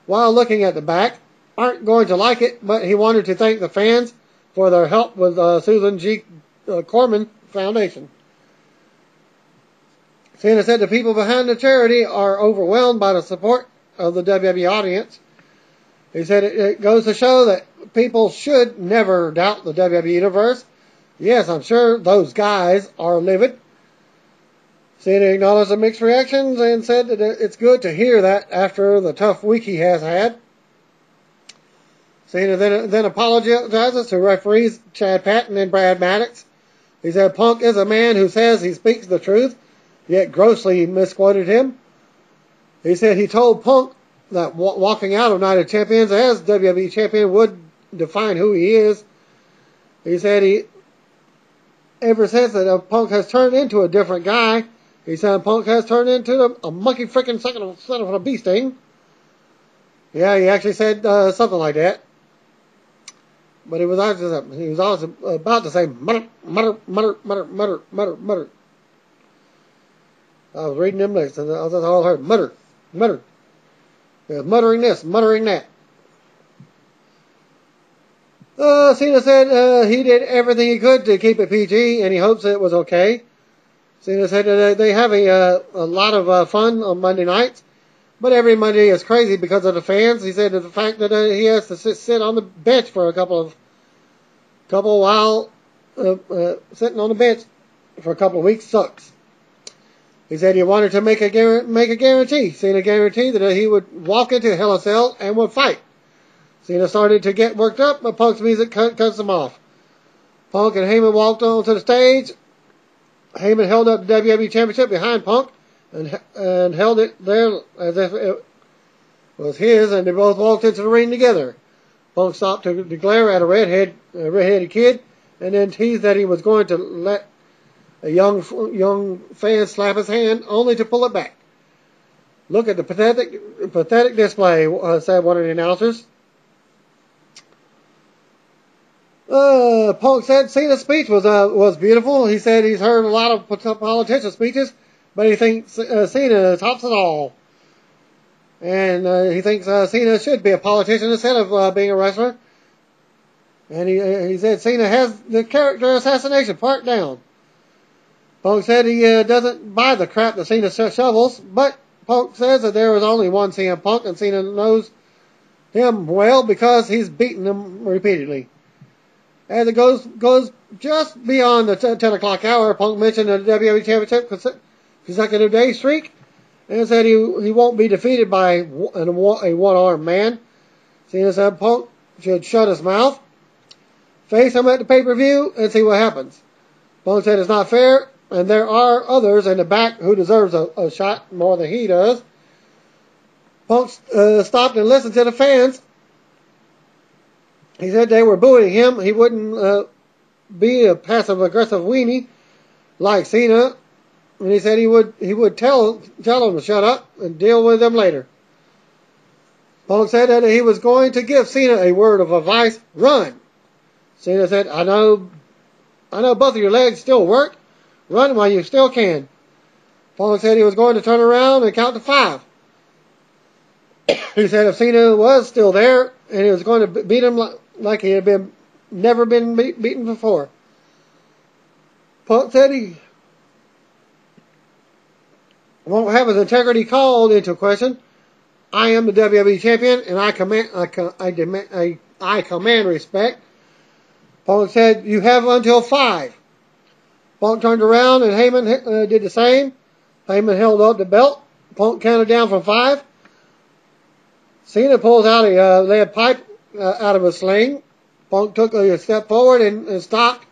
Speaker 1: while looking at the back, aren't going to like it, but he wanted to thank the fans for their help with Susan G. Corman Foundation. Cena said the people behind the charity are overwhelmed by the support of the WWE audience. He said it goes to show that people should never doubt the WWE Universe. Yes, I'm sure those guys are livid. Cena acknowledged the mixed reactions and said that it's good to hear that after the tough week he has had. Cena then apologizes to referees Chad Patton and Brad Maddox. He said Punk is a man who says he speaks the truth, yet grossly misquoted him. He said he told Punk that walking out of Night of Champions as WWE Champion would define who he is. He said ever since that Punk has turned into a different guy. He said Punk has turned into a monkey freaking son of a bee sting. Yeah, he actually said something like that. But he was always about to say mutter. I was reading them lists, and that's all I heard. Mutter. Yeah, muttering this, muttering that. Cena said he did everything he could to keep it PG, and he hopes it was okay. Cena said that they have a lot of fun on Monday nights, but every Monday is crazy because of the fans. He said that the fact that he has to sit on the bench for a couple while sitting on the bench for a couple of weeks sucks. He said he wanted to make a guarantee. Cena guaranteed that he would walk into Hell in a Cell and would fight. Cena started to get worked up, but Punk's music cuts him off. Punk and Heyman walked onto the stage. Heyman held up the WWE Championship behind Punk and held it there as if it was his, and they both walked into the ring together. Punk stopped to glare at a redheaded kid, and then teased that he was going to let a young fan slap his hand, only to pull it back. Look at the pathetic display, said one of the announcers. Punk said Cena's speech was beautiful. He said he's heard a lot of politician speeches, but he thinks Cena tops it all. And he thinks Cena should be a politician instead of being a wrestler. And he said Cena has the character assassination part down. Punk said he doesn't buy the crap that Cena shovels, but Punk says that there is only one CM Punk, and Cena knows him well because he's beaten him repeatedly. As it goes just beyond the 10 o'clock hour, Punk mentioned the WWE Championship consecutive day streak, and said he won't be defeated by a one-armed man. Cena said Punk should shut his mouth, face him at the pay-per-view, and see what happens. Punk said it's not fair, and there are others in the back who deserves a shot more than he does. Punk stopped and listened to the fans. He said they were booing him. He wouldn't be a passive-aggressive weenie like Cena. And he said he would tell them to shut up and deal with them later. Punk said that he was going to give Cena a word of advice: run. Cena said, I know both of your legs still work. Run while you still can. Punk said he was going to turn around and count to 5. He said if Cena was still there, and he was going to beat him like he had never been beaten before. Punk said he won't have his integrity called into question. I am the WWE Champion, and I command respect. Punk said, you have until 5. Punk turned around, and Heyman did the same. Heyman held up the belt. Punk counted down from 5. Cena pulls out a lead pipe out of a sling. Punk took a step forward and stopped.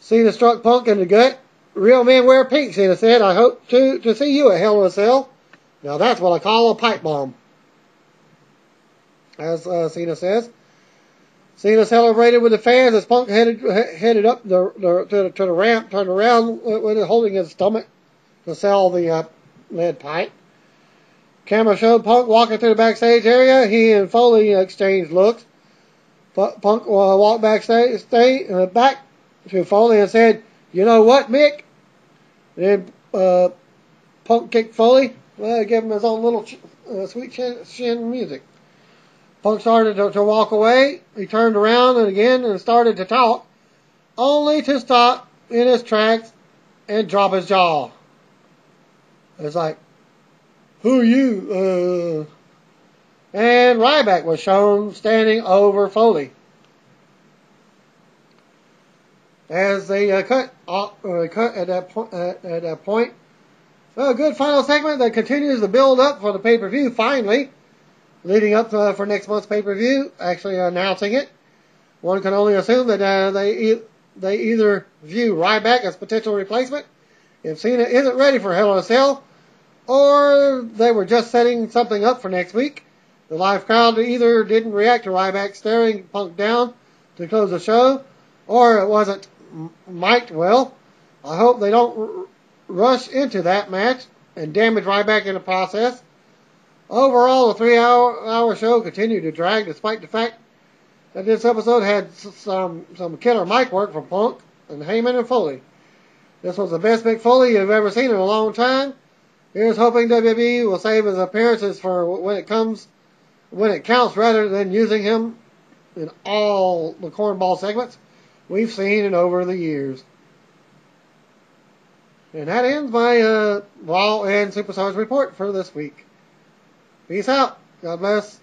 Speaker 1: Cena struck Punk in the gut. Real men wear pink, Cena said. I hope to see you at Hell in a Cell. Now that's what I call a pipe bomb, as Cena says. Cena celebrated with the fans as Punk headed up to the ramp, turned around with it holding his stomach to sell the lead pipe. Camera showed Punk walking through the backstage area. He and Foley exchanged looks. Punk walked back to Foley and said, "You know what, Mick?" Then Punk kicked Foley, gave him his own little sweet chin music. Punk started to walk away. He turned around and started to talk, only to stop in his tracks and drop his jaw. It's like, "Who you?" And Ryback was shown standing over Foley. As they cut at that point. A good final segment that continues the build up for the pay-per-view finally. Leading up for next month's pay-per-view, actually announcing it. One can only assume that they either view Ryback as potential replacement if Cena isn't ready for Hell in a Cell, or they were just setting something up for next week. The live crowd either didn't react to Ryback staring Punk down to close the show, or it wasn't mic'd well. I hope they don't rush into that match and damage Ryback in the process. Overall, the 3-hour show continued to drag despite the fact that this episode had some killer mic work from Punk and Heyman and Foley. This was the best Mick Foley you've ever seen in a long time. Here's hoping WWE will save his appearances for when it counts rather than using him in all the cornball segments we've seen in over the years. And that ends my Raw and Superstars report for this week. Peace out. God bless.